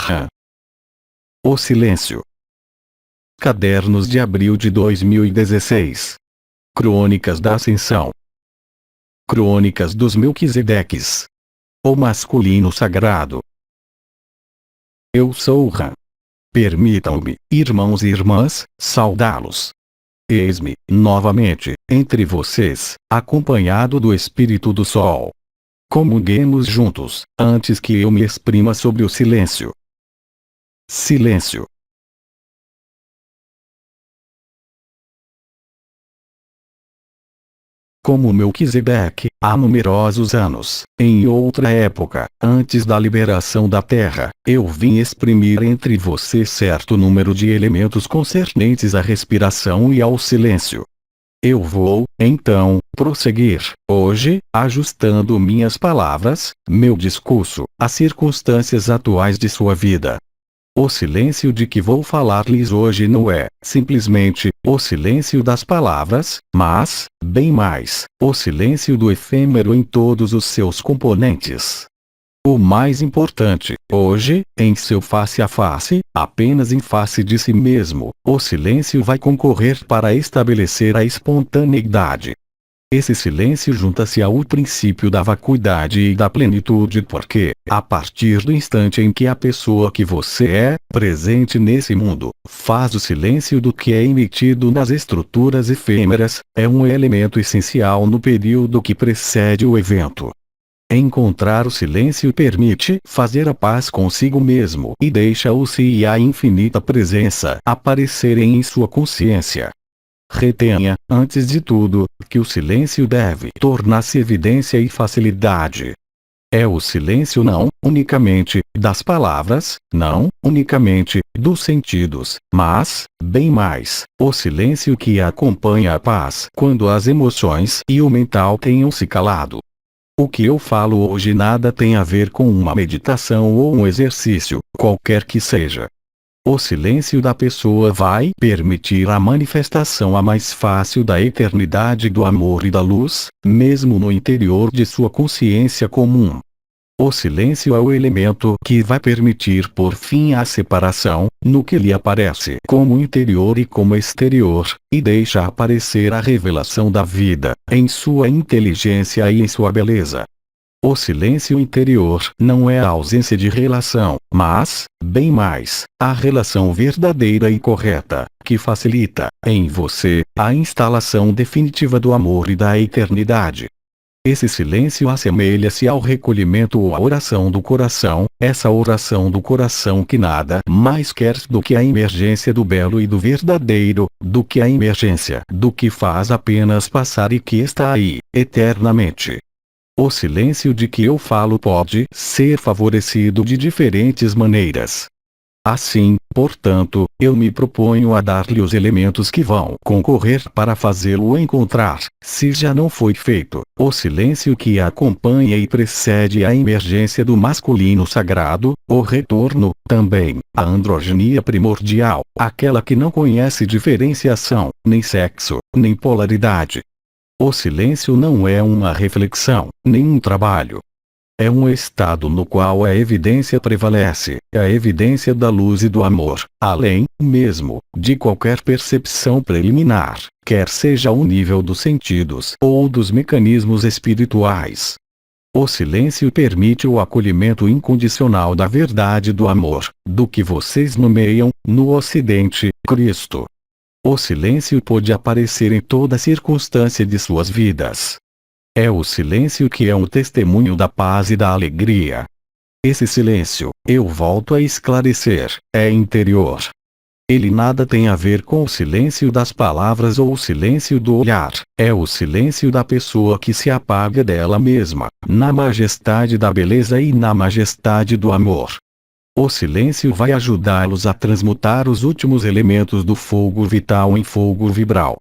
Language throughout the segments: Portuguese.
Terra. O silêncio. Cadernos de abril de 2016. Crônicas da Ascensão. Crônicas dos Melquisedeques. O masculino sagrado. Eu sou Ra. Permitam-me, irmãos e irmãs, saudá-los. Eis-me, novamente, entre vocês, acompanhado do Espírito do Sol. Comunguemos juntos, antes que eu me exprima sobre o silêncio. Silêncio. Como Melquisedeque, há numerosos anos, em outra época, antes da liberação da terra, eu vim exprimir entre vocês certo número de elementos concernentes à respiração e ao silêncio. Eu vou, então, prosseguir, hoje, ajustando minhas palavras, meu discurso, às circunstâncias atuais de sua vida. O silêncio de que vou falar-lhes hoje não é, simplesmente, o silêncio das palavras, mas, bem mais, o silêncio do efêmero em todos os seus componentes. O mais importante, hoje, em seu face a face, apenas em face de si mesmo, o silêncio vai concorrer para estabelecer a espontaneidade. Esse silêncio junta-se ao princípio da vacuidade e da plenitude porque, a partir do instante em que a pessoa que você é, presente nesse mundo, faz o silêncio do que é emitido nas estruturas efêmeras, é um elemento essencial no período que precede o evento. Encontrar o silêncio permite fazer a paz consigo mesmo e deixa-o-se e a infinita presença aparecerem em sua consciência. Retenha, antes de tudo, que o silêncio deve tornar-se evidência e facilidade. É o silêncio não, unicamente, das palavras, não, unicamente, dos sentidos, mas, bem mais, o silêncio que acompanha a paz quando as emoções e o mental tenham se calado. O que eu falo hoje nada tem a ver com uma meditação ou um exercício, qualquer que seja. O silêncio da pessoa vai permitir a manifestação a mais fácil da eternidade do amor e da luz, mesmo no interior de sua consciência comum. O silêncio é o elemento que vai permitir por fim a separação, no que lhe aparece como interior e como exterior, e deixa aparecer a revelação da vida, em sua inteligência e em sua beleza. O silêncio interior não é a ausência de relação, mas, bem mais, a relação verdadeira e correta, que facilita, em você, a instalação definitiva do amor e da eternidade. Esse silêncio assemelha-se ao recolhimento ou à oração do coração, essa oração do coração que nada mais quer do que a emergência do belo e do verdadeiro, do que a emergência do que faz apenas passar e que está aí, eternamente. O silêncio de que eu falo pode ser favorecido de diferentes maneiras. Assim, portanto, eu me proponho a dar-lhe os elementos que vão concorrer para fazê-lo encontrar, se já não foi feito, o silêncio que acompanha e precede a emergência do masculino sagrado, o retorno, também, a androgenia primordial, aquela que não conhece diferenciação, nem sexo, nem polaridade. O silêncio não é uma reflexão, nem um trabalho. É um estado no qual a evidência prevalece, a evidência da luz e do amor, além, mesmo, de qualquer percepção preliminar, quer seja ao nível dos sentidos ou dos mecanismos espirituais. O silêncio permite o acolhimento incondicional da verdade do amor, do que vocês nomeiam, no Ocidente, Cristo. O silêncio pode aparecer em toda circunstância de suas vidas. É o silêncio que é um testemunho da paz e da alegria. Esse silêncio, eu volto a esclarecer, é interior. Ele nada tem a ver com o silêncio das palavras ou o silêncio do olhar, é o silêncio da pessoa que se apaga dela mesma, na majestade da beleza e na majestade do amor. O silêncio vai ajudá-los a transmutar os últimos elementos do fogo vital em fogo vibral.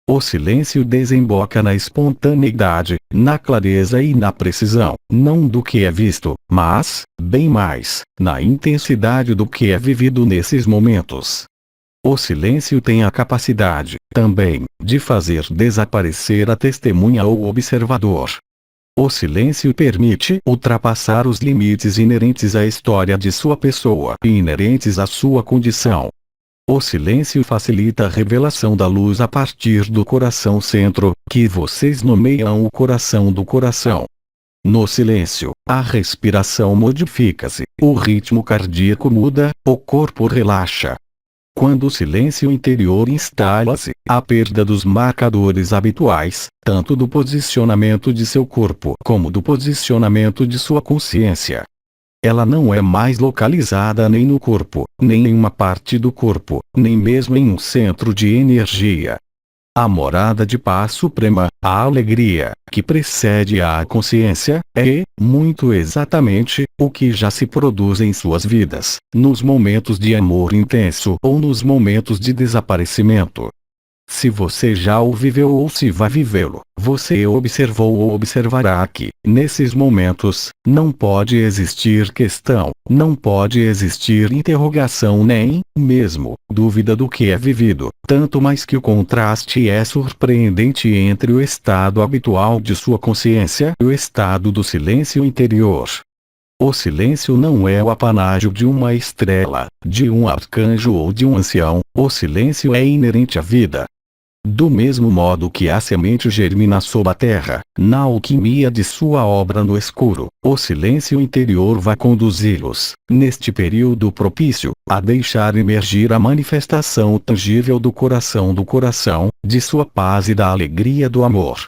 O silêncio desemboca na espontaneidade, na clareza e na precisão, não do que é visto, mas, bem mais, na intensidade do que é vivido nesses momentos. O silêncio tem a capacidade, também, de fazer desaparecer a testemunha ou o observador. O silêncio permite ultrapassar os limites inerentes à história de sua pessoa e inerentes à sua condição. O silêncio facilita a revelação da luz a partir do coração centro, que vocês nomeiam o coração do coração. No silêncio, a respiração modifica-se, o ritmo cardíaco muda, o corpo relaxa. Quando o silêncio interior instala-se, a perda dos marcadores habituais, tanto do posicionamento de seu corpo como do posicionamento de sua consciência. Ela não é mais localizada nem no corpo, nem em uma parte do corpo, nem mesmo em um centro de energia. A morada de paz suprema, a alegria, que precede a consciência, é, muito exatamente, o que já se produz em suas vidas, nos momentos de amor intenso ou nos momentos de desaparecimento. Se você já o viveu ou se vai vivê-lo, você observou ou observará que, nesses momentos, não pode existir questão, não pode existir interrogação nem, mesmo, dúvida do que é vivido, tanto mais que o contraste é surpreendente entre o estado habitual de sua consciência e o estado do silêncio interior. O silêncio não é o apanágio de uma estrela, de um arcanjo ou de um ancião, o silêncio é inerente à vida. Do mesmo modo que a semente germina sob a terra, na alquimia de sua obra no escuro, o silêncio interior vai conduzi-los, neste período propício, a deixar emergir a manifestação tangível do coração, de sua paz e da alegria do amor.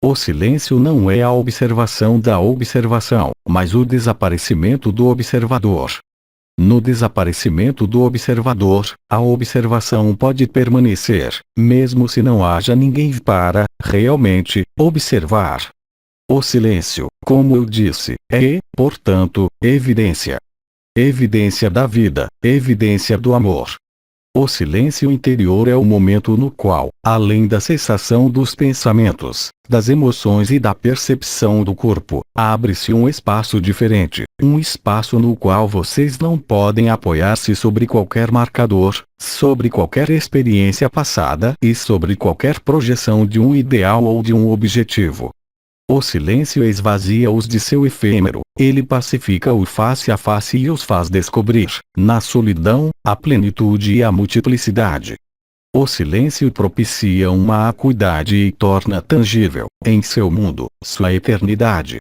O silêncio não é a observação da observação, mas o desaparecimento do observador. No desaparecimento do observador, a observação pode permanecer, mesmo se não haja ninguém para, realmente, observar. O silêncio, como eu disse, é, portanto, evidência. Evidência da vida, evidência do amor. O silêncio interior é o momento no qual, além da cessação dos pensamentos, das emoções e da percepção do corpo, abre-se um espaço diferente, um espaço no qual vocês não podem apoiar-se sobre qualquer marcador, sobre qualquer experiência passada e sobre qualquer projeção de um ideal ou de um objetivo. O silêncio esvazia-os de seu efêmero, ele pacifica o face a face e os faz descobrir, na solidão, a plenitude e a multiplicidade. O silêncio propicia uma acuidade e torna tangível, em seu mundo, sua eternidade.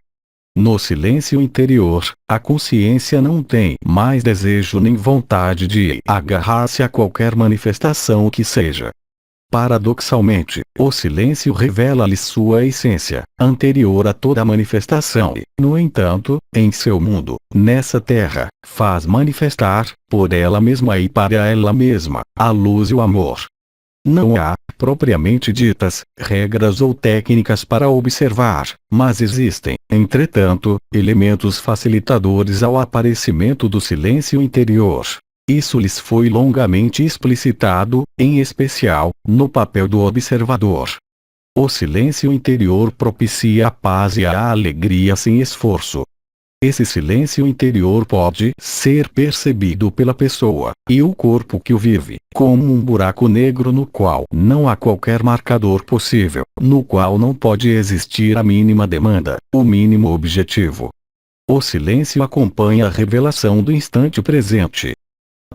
No silêncio interior, a consciência não tem mais desejo nem vontade de agarrar-se a qualquer manifestação que seja. Paradoxalmente, o silêncio revela-lhe sua essência, anterior a toda manifestação e, no entanto, em seu mundo, nessa terra, faz manifestar, por ela mesma e para ela mesma, a luz e o amor. Não há, propriamente ditas, regras ou técnicas para observar, mas existem, entretanto, elementos facilitadores ao aparecimento do silêncio interior. Isso lhes foi longamente explicitado, em especial, no papel do observador. O silêncio interior propicia a paz e a alegria sem esforço. Esse silêncio interior pode ser percebido pela pessoa, e o corpo que o vive, como um buraco negro no qual não há qualquer marcador possível, no qual não pode existir a mínima demanda, o mínimo objetivo. O silêncio acompanha a revelação do instante presente.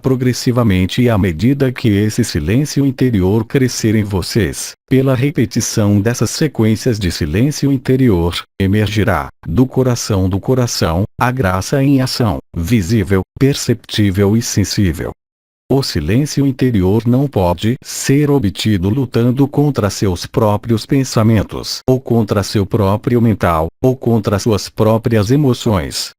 Progressivamente e à medida que esse silêncio interior crescer em vocês, pela repetição dessas sequências de silêncio interior, emergirá, do coração, a graça em ação, visível, perceptível e sensível. O silêncio interior não pode ser obtido lutando contra seus próprios pensamentos, ou contra seu próprio mental, ou contra suas próprias emoções.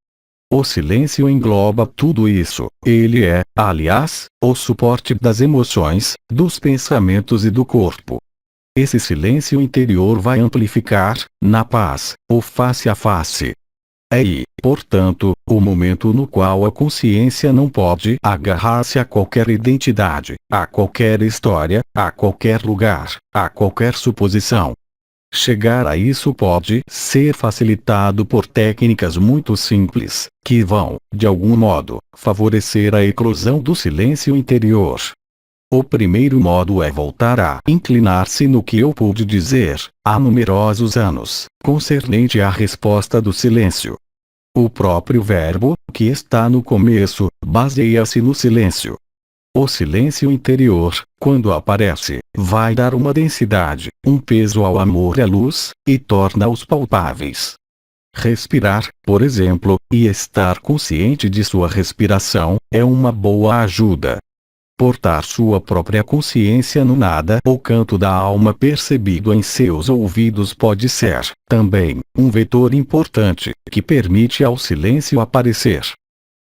O silêncio engloba tudo isso. Ele é, aliás, o suporte das emoções, dos pensamentos e do corpo. Esse silêncio interior vai amplificar, na paz, o face a face. É aí, portanto, o momento no qual a consciência não pode agarrar-se a qualquer identidade, a qualquer história, a qualquer lugar, a qualquer suposição. Chegar a isso pode ser facilitado por técnicas muito simples, que vão, de algum modo, favorecer a eclosão do silêncio interior. O primeiro modo é voltar a inclinar-se no que eu pude dizer, há numerosos anos, concernente à resposta do silêncio. O próprio verbo, que está no começo, baseia-se no silêncio. O silêncio interior, quando aparece, vai dar uma densidade, um peso ao amor e à luz, e torna-os palpáveis. Respirar, por exemplo, e estar consciente de sua respiração, é uma boa ajuda. Portar sua própria consciência no nada ou canto da alma percebido em seus ouvidos pode ser, também, um vetor importante, que permite ao silêncio aparecer.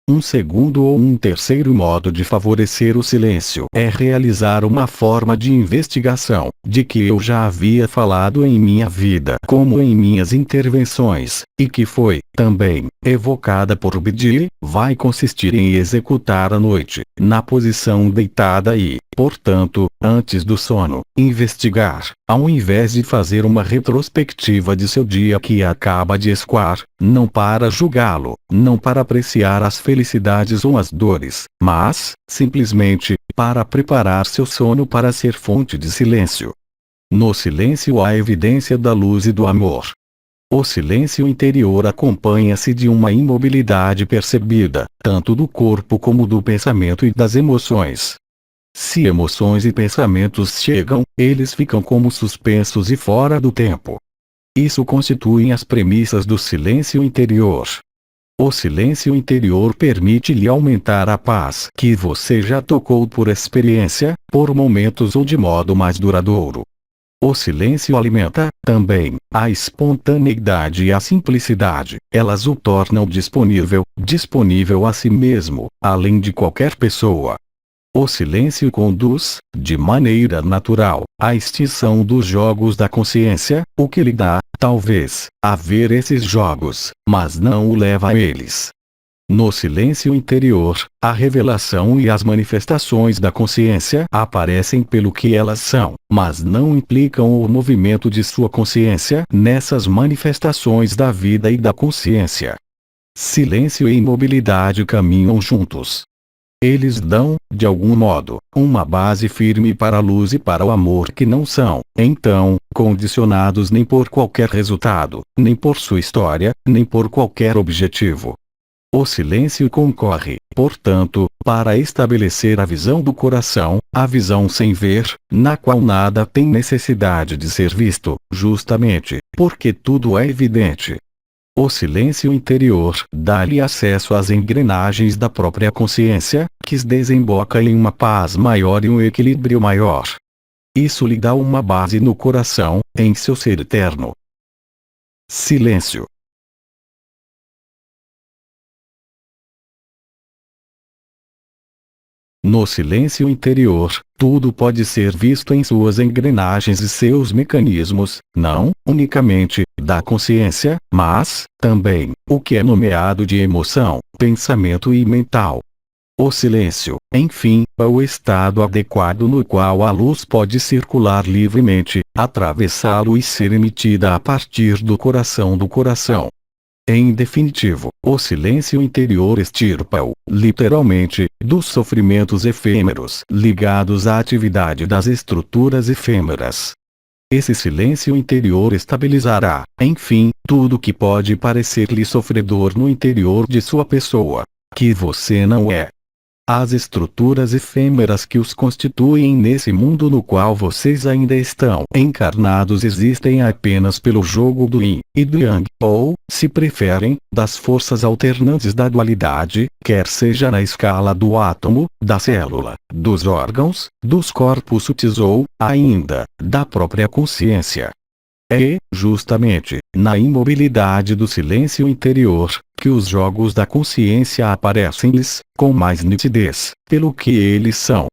Um segundo ou um terceiro modo de favorecer o silêncio é realizar uma forma de investigação, de que eu já havia falado em minha vida como em minhas intervenções, e que foi, também, evocada por Bidi, vai consistir em executar à noite, na posição deitada e, portanto, antes do sono, investigar, ao invés de fazer uma retrospectiva de seu dia que acaba de escoar, não para julgá-lo, não para apreciar as felicidades ou as dores, mas, simplesmente, para preparar seu sono para ser fonte de silêncio. No silêncio há evidência da luz e do amor. O silêncio interior acompanha-se de uma imobilidade percebida, tanto do corpo como do pensamento e das emoções. Se emoções e pensamentos chegam, eles ficam como suspensos e fora do tempo. Isso constitui as premissas do silêncio interior. O silêncio interior permite-lhe aumentar a paz que você já tocou por experiência, por momentos ou de modo mais duradouro. O silêncio alimenta, também, a espontaneidade e a simplicidade, elas o tornam disponível a si mesmo, além de qualquer pessoa. O silêncio conduz, de maneira natural, à extinção dos jogos da consciência, o que lhe dá, talvez, a ver esses jogos, mas não o leva a eles. No silêncio interior, a revelação e as manifestações da consciência aparecem pelo que elas são, mas não implicam o movimento de sua consciência nessas manifestações da vida e da consciência. Silêncio e imobilidade caminham juntos. Eles dão, de algum modo, uma base firme para a luz e para o amor que não são, então, condicionados nem por qualquer resultado, nem por sua história, nem por qualquer objetivo. O silêncio concorre, portanto, para estabelecer a visão do coração, a visão sem ver, na qual nada tem necessidade de ser visto, justamente, porque tudo é evidente. O silêncio interior dá-lhe acesso às engrenagens da própria consciência, que desemboca em uma paz maior e um equilíbrio maior. Isso lhe dá uma base no coração, em seu ser eterno. Silêncio. No silêncio interior, tudo pode ser visto em suas engrenagens e seus mecanismos, não, unicamente, da consciência, mas, também, o que é nomeado de emoção, pensamento e mental. O silêncio, enfim, é o estado adequado no qual a luz pode circular livremente, atravessá-lo e ser emitida a partir do coração do coração. Em definitivo, o silêncio interior extirpa-o, literalmente, dos sofrimentos efêmeros ligados à atividade das estruturas efêmeras. Esse silêncio interior estabilizará, enfim, tudo que pode parecer-lhe sofredor no interior de sua pessoa, que você não é. As estruturas efêmeras que os constituem nesse mundo no qual vocês ainda estão encarnados existem apenas pelo jogo do yin e do yang, ou, se preferem, das forças alternantes da dualidade, quer seja na escala do átomo, da célula, dos órgãos, dos corpos sutis ou, ainda, da própria consciência. É, justamente, na imobilidade do silêncio interior, que os jogos da consciência aparecem-lhes, com mais nitidez, pelo que eles são.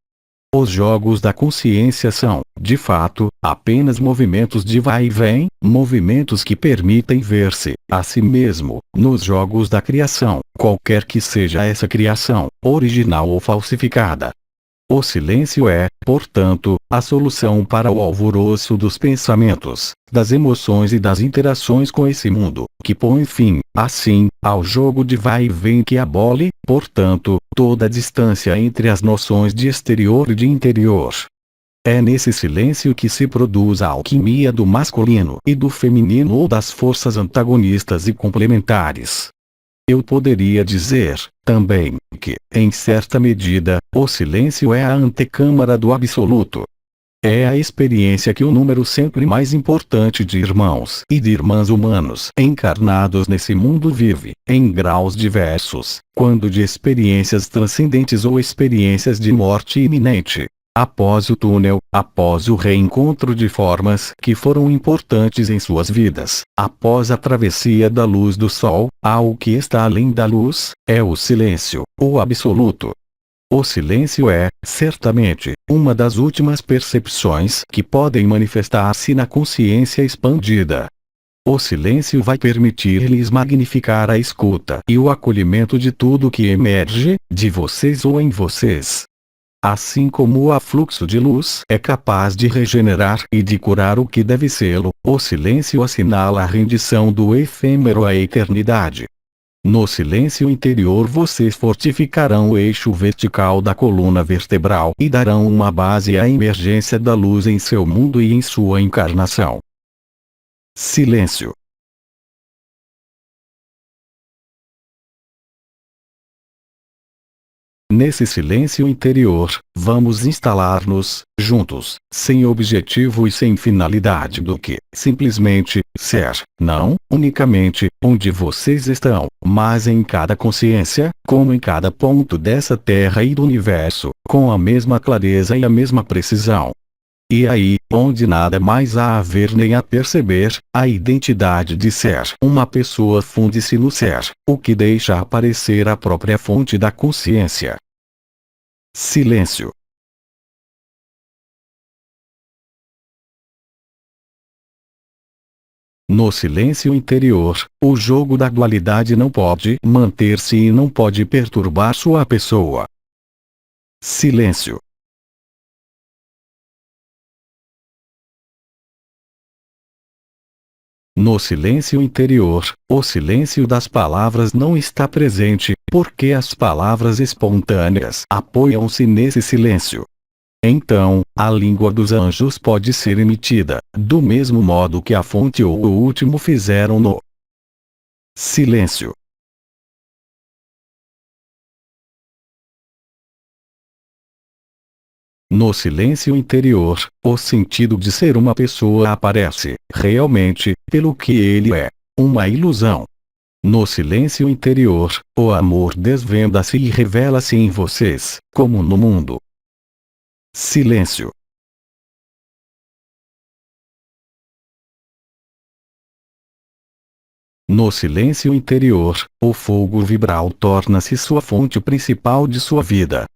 Os jogos da consciência são, de fato, apenas movimentos de vai e vem, movimentos que permitem ver-se, a si mesmo, nos jogos da criação, qualquer que seja essa criação, original ou falsificada. O silêncio é, portanto, a solução para o alvoroço dos pensamentos, das emoções e das interações com esse mundo, que põe fim, assim, ao jogo de vai e vem que abole, portanto, toda a distância entre as noções de exterior e de interior. É nesse silêncio que se produz a alquimia do masculino e do feminino ou das forças antagonistas e complementares. Eu poderia dizer, também, que, em certa medida, o silêncio é a antecâmara do absoluto. É a experiência que o número sempre mais importante de irmãos e de irmãs humanos encarnados nesse mundo vive, em graus diversos, quando de experiências transcendentes ou experiências de morte iminente. Após o túnel, após o reencontro de formas que foram importantes em suas vidas, após a travessia da luz do sol, ao que está além da luz, é o silêncio, o absoluto. O silêncio é, certamente, uma das últimas percepções que podem manifestar-se na consciência expandida. O silêncio vai permitir-lhes magnificar a escuta e o acolhimento de tudo que emerge, de vocês ou em vocês. Assim como o afluxo de luz é capaz de regenerar e de curar o que deve sê-lo, o silêncio assinala a rendição do efêmero à eternidade. No silêncio interior vocês fortificarão o eixo vertical da coluna vertebral e darão uma base à emergência da luz em seu mundo e em sua encarnação. Silêncio. Nesse silêncio interior, vamos instalar-nos, juntos, sem objetivo e sem finalidade do que, simplesmente, ser, não, unicamente, onde vocês estão, mas em cada consciência, como em cada ponto dessa terra e do universo, com a mesma clareza e a mesma precisão. E aí, onde nada mais há a ver nem a perceber, a identidade de ser uma pessoa funde-se no ser, o que deixa aparecer a própria fonte da consciência. Silêncio. No silêncio interior, o jogo da dualidade não pode manter-se e não pode perturbar sua pessoa. Silêncio. No silêncio interior, o silêncio das palavras não está presente, porque as palavras espontâneas apoiam-se nesse silêncio. Então, a língua dos anjos pode ser emitida, do mesmo modo que a fonte ou o último fizeram no silêncio. No silêncio interior, o sentido de ser uma pessoa aparece, realmente, pelo que ele é. Uma ilusão. No silêncio interior, o amor desvenda-se e revela-se em vocês, como no mundo. Silêncio. No silêncio interior, o fogo vibral torna-se sua fonte principal de sua vida.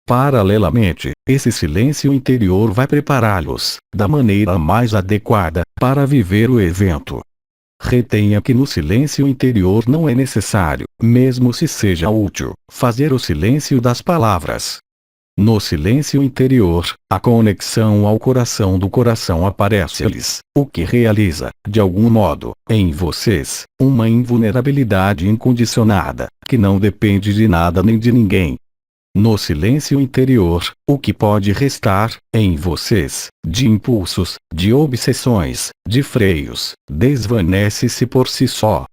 Paralelamente, esse silêncio interior vai prepará-los, da maneira mais adequada, para viver o evento. Retenha que no silêncio interior não é necessário, mesmo se seja útil, fazer o silêncio das palavras. No silêncio interior, a conexão ao coração do coração aparece-lhes, o que realiza, de algum modo, em vocês, uma invulnerabilidade incondicionada, que não depende de nada nem de ninguém. No silêncio interior, o que pode restar, em vocês, de impulsos, de obsessões, de freios, desvanece-se por si só.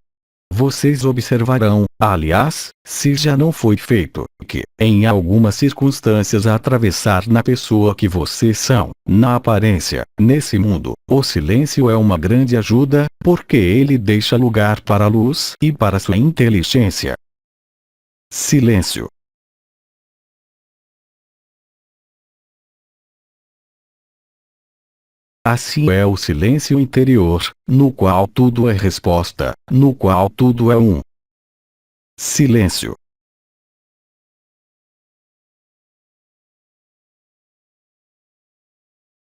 Vocês observarão, aliás, se já não foi feito, que, em algumas circunstâncias a atravessar na pessoa que vocês são, na aparência, nesse mundo, o silêncio é uma grande ajuda, porque ele deixa lugar para a luz e para sua inteligência. Silêncio. Assim é o silêncio interior, no qual tudo é resposta, no qual tudo é um. Silêncio.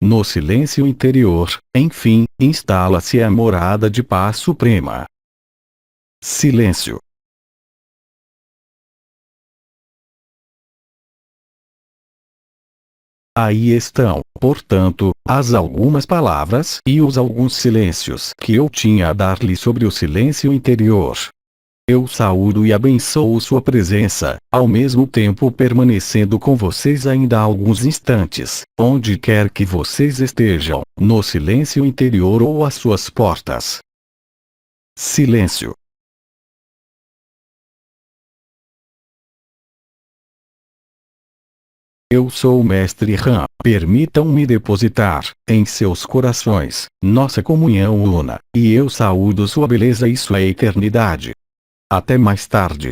No silêncio interior, enfim, instala-se a morada de paz suprema. Silêncio. Aí estão, portanto, as algumas palavras e os alguns silêncios que eu tinha a dar-lhe sobre o silêncio interior. Eu saúdo e abençoo sua presença, ao mesmo tempo permanecendo com vocês ainda há alguns instantes, onde quer que vocês estejam, no silêncio interior ou às suas portas. Silêncio. Eu sou o Mestre Han. Permitam-me depositar, em seus corações, nossa comunhão una, e eu saúdo sua beleza e sua eternidade. Até mais tarde.